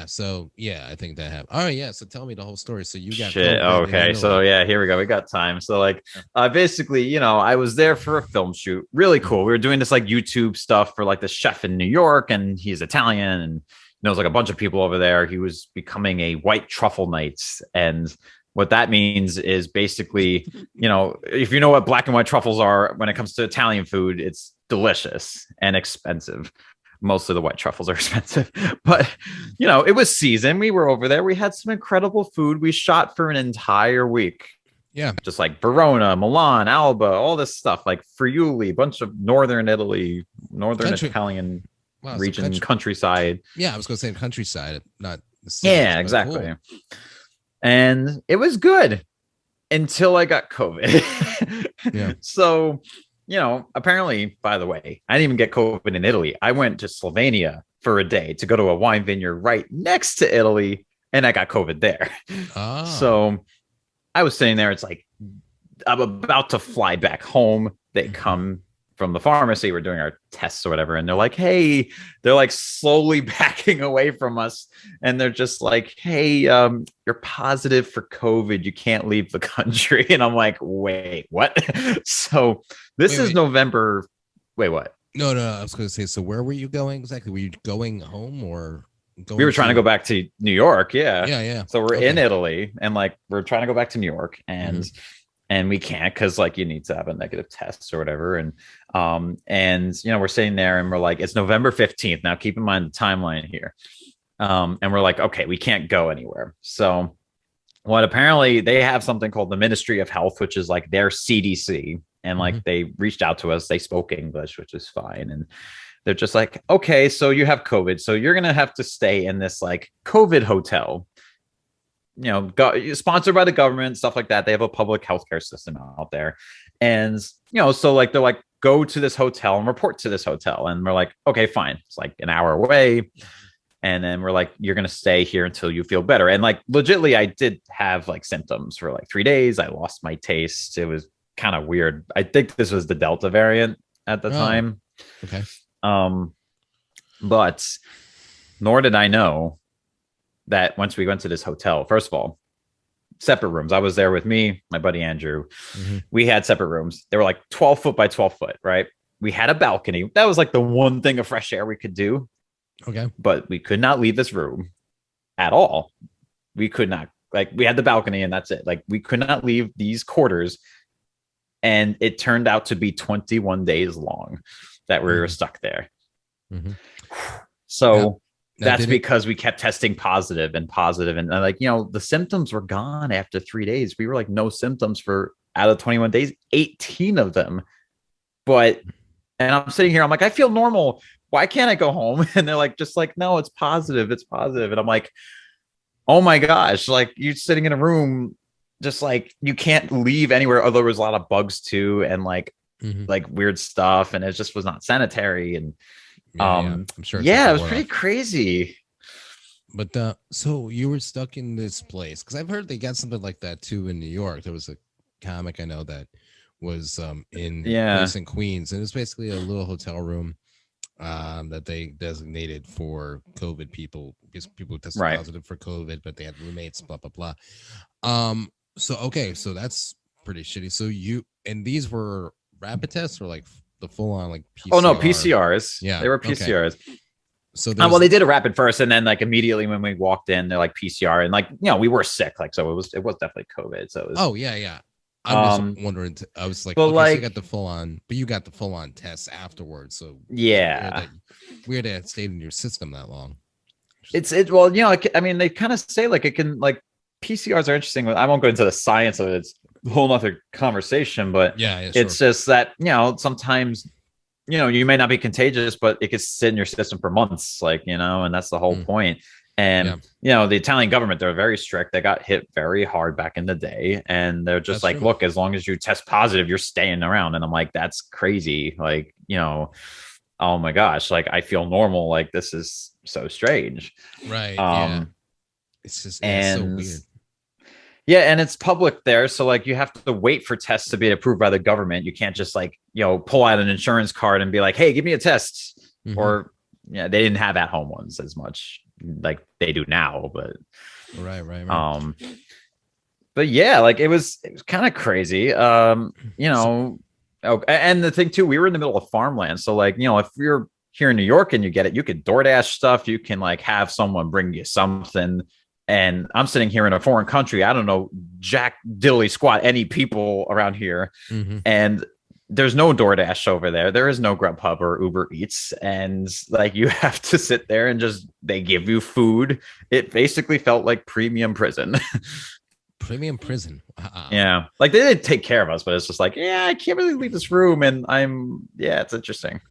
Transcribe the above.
So yeah, I think that happened. All right, yeah. So tell me the whole story. So you got Shit. COVID in Okay. So Italy. yeah, here we go. We got time. So like basically, I was there for a film shoot. Really Mhm. cool. We were doing this like YouTube stuff for like the chef in New York, and he's Italian, and there was like a bunch of people over there. He was becoming a white truffle knight. And what that means is basically, if you know what black and white truffles are when it comes to Italian food, it's delicious and expensive. Most of the white truffles are expensive, but it was season. We were over there. We had some incredible food. We shot for an entire week, Yeah, just like Verona, Milan, Alba, all this stuff, like Friuli, bunch of northern Italy, northern country. Italian Wow, so region, country. countryside. Yeah, I was gonna say countryside, not the cities, Yeah, but cool. exactly. And it was good until I got COVID. Yeah. So, apparently, by the way, I didn't even get COVID in Italy. I went to Slovenia for a day to go to a wine vineyard right next to Italy, and I got COVID there. Oh. So I was sitting there. It's like, I'm about to fly back home. They Mhm. come from the pharmacy. We're doing our tests or whatever. And they're like, hey, they're like slowly backing away from us. And they're just like, hey, you're positive for COVID. You can't leave the country. And I'm like, wait, what? So this Wait, is wait. November. Wait, what? No, no, no. I was gonna say. So where were you going exactly? Were you going home or We going were trying to go to? back to New York. Yeah. Yeah, yeah. So we're in Okay. Italy and like we're trying to go back to New York, Hmm. and we can't because like you need to have a negative test or whatever. And we're sitting there and we're like, it's November 15th. Now keep in mind the timeline here. And we're like, okay, we can't go anywhere. So what apparently they have something called the Ministry of Health, which is like their CDC. And Hmm. like they reached out to us, they spoke English, which is fine. And they're just like, okay, so you have COVID. So you're going to have to stay in this like COVID hotel, sponsored by the government, stuff like that. They have a public healthcare system out there. And, so like they're like, go to this hotel and report to this hotel. And we're like, okay, fine. It's like an hour away. And then we're like, you're going to stay here until you feel better. And like, legitly, I did have like symptoms for like 3 days. I lost my taste. It was kind of weird. I think this was the Delta variant at the Oh, time. okay. Um, but nor did I know that once we went to this hotel, first of all, separate rooms. I was there with me, my buddy Andrew. Hmm. We had separate rooms. They were like 12 foot by 12 foot, right? We had a balcony. That was like the one thing of fresh air we could do, Okay. but we could not leave this room at all. We could not, like, we had the balcony and that's it. Like, we could not leave these quarters. And it turned out to be 21 days long that we were Hmm. stuck there. Hmm. Now, So now, that's did it? because we kept testing positive and like, the symptoms were gone after 3 days. We were like no symptoms for out of 21 days, 18 of them. But and I'm sitting here, I'm like, I feel normal. Why can't I go home? And they're like, just like, no, it's positive. It's positive. And I'm like, oh my gosh, like you sitting in a room, just like you can't leave anywhere. Although there was a lot of bugs too, and Hmm. like weird stuff, and it just was not sanitary. And Yeah, yeah. I'm sure it's like yeah, a it was ward pretty off. crazy. But so you were stuck in this place because I've heard they got something like that too in New York. There was a comic I know that was in Yeah. place in Queens, and it's basically a little hotel room that they designated for COVID people because people who tested Right. positive for COVID, but they had roommates, blah blah blah. So okay, so that's pretty shitty. So you and these were rapid tests or like the full on like Oh no, PCR? PCRs. Yeah. They were Okay. PCRs. So Well, there's they did a rapid first, and then like immediately when we walked in, they're like PCR, and like we were sick, like so it was definitely COVID. So it was oh yeah, yeah. I'm just um, wondering. I was like, but okay, so you got like the full on, but you got the full on test afterwards. So it's yeah, weird that it stayed in your system that long. it well I mean they kind of say like it can like PCRs are interesting. I won't go into the science of it. It's a whole nother conversation, but Yeah, yeah, sure. it's just that sometimes you may not be contagious, but it could sit in your system for months, like, and that's the whole Mm, point. And, yeah, the Italian government, they're very strict. They got hit very hard back in the day. And they're just that's like, true. look, as long as you test positive, you're staying around. And I'm like, that's crazy. Like, oh my gosh, like I feel normal. Like this is so strange. Right. Yeah. Um, It's just yeah, it's so and weird. yeah, and it's public there, so like you have to wait for tests to be approved by the government. You can't just like pull out an insurance card and be like, "Hey, give me a test." Hmm. Or yeah, they didn't have at home ones as much. like they do now. Right, right, right. Um, but yeah, like it was kind of crazy. You So, know, oh, and the thing too, we were in the middle of farmland, so like if you're here in New York and you get it, you could DoorDash stuff. You can like have someone bring you something. And I'm sitting here in a foreign country. I don't know jack dilly squat any people around here, mhm. and there's no DoorDash over there. There is no Grubhub or Uber Eats, and like you have to sit there and just they give you food. It basically felt like premium prison. Premium prison. Wow. Yeah, like they didn't take care of us, but it's just like, yeah, I can't really leave this room, and yeah, it's interesting.